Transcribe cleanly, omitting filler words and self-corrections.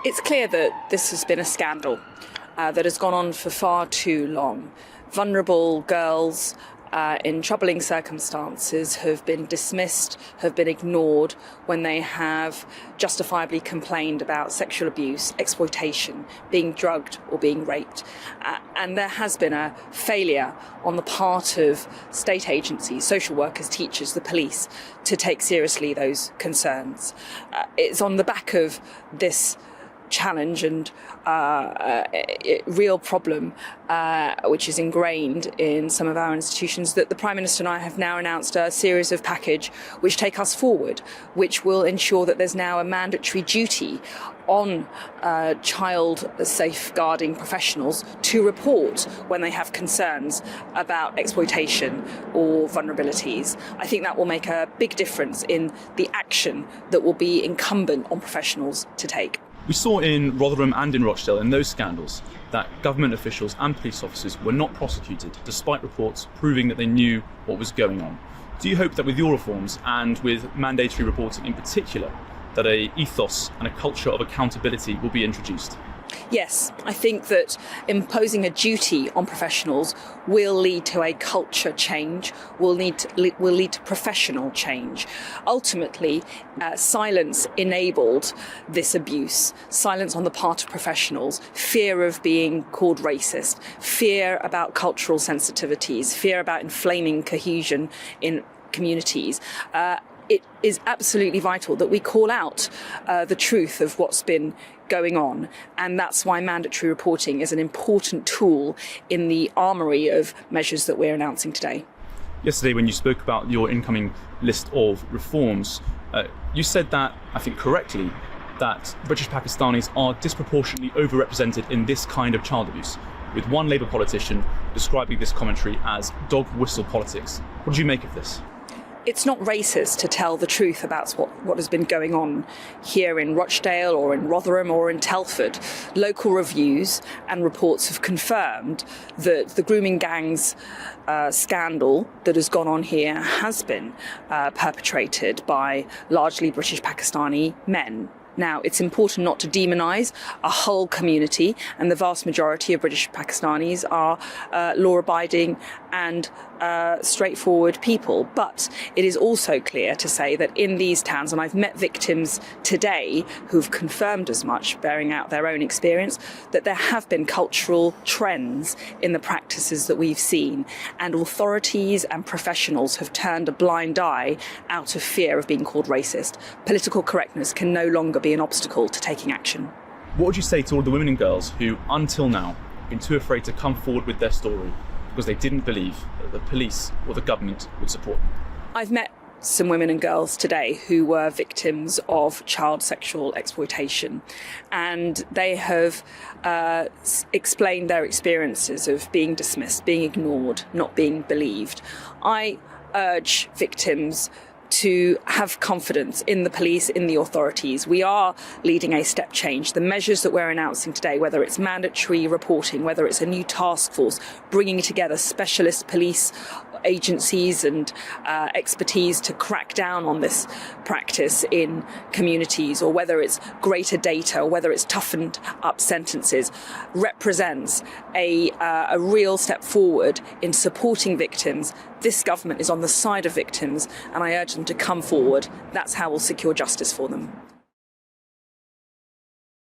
It's clear that this has been a scandal that has gone on for far too long. Vulnerable girls in troubling circumstances have been dismissed, have been ignored when they have justifiably complained about sexual abuse, exploitation, being drugged or being raped. And there has been a failure on the part of state agencies, social workers, teachers, the police, to take seriously those concerns. It's on the back of this challenge and real problem, which is ingrained in some of our institutions, that the Prime Minister and I have now announced a series of package which take us forward, which will ensure that there's now a mandatory duty on child safeguarding professionals to report when they have concerns about exploitation or vulnerabilities. I think that will make a big difference in the action that will be incumbent on professionals to take. We saw in Rotherham and in Rochdale, in those scandals, that government officials and police officers were not prosecuted, despite reports proving that they knew what was going on. Do you hope that with your reforms, and with mandatory reporting in particular, that an ethos and a culture of accountability will be introduced? Yes, I think that imposing a duty on professionals will lead to a culture change, will lead to professional change. Ultimately, silence enabled this abuse, silence on the part of professionals, fear of being called racist, fear about cultural sensitivities, fear about inflaming cohesion in communities. It is absolutely vital that we call out the truth of what's been going on, and that's why mandatory reporting is an important tool in the armoury of measures that we're announcing today. Yesterday, when you spoke about your incoming list of reforms, you said that, I think correctly, that British Pakistanis are disproportionately overrepresented in this kind of child abuse, with one Labour politician describing this commentary as dog whistle politics. What do you make of this? It's not racist to tell the truth about what has been going on here in Rochdale or in Rotherham or in Telford. Local reviews and reports have confirmed that the grooming gangs scandal that has gone on here has been perpetrated by largely British Pakistani men. Now, it's important not to demonise a whole community, and the vast majority of British Pakistanis are law-abiding and straightforward people. But it is also clear to say that in these towns, and I've met victims today who've confirmed as much, bearing out their own experience, that there have been cultural trends in the practices that we've seen, and authorities and professionals have turned a blind eye out of fear of being called racist. Political correctness can no longer be an obstacle to taking action. What would you say to all the women and girls who, until now, have been too afraid to come forward with their story because they didn't believe that the police or the government would support them? I've met some women and girls today who were victims of child sexual exploitation, and they have explained their experiences of being dismissed, being ignored, not being believed. I urge victims to have confidence in the police, in the authorities. We are leading a step change. The measures that we're announcing today, whether it's mandatory reporting, whether it's a new task force, bringing together specialist police agencies and expertise to crack down on this practice in communities, or whether it's greater data, or whether it's toughened up sentences, represents a real step forward in supporting victims. This government is on the side of victims, and I urge them to come forward. That's how we'll secure justice for them.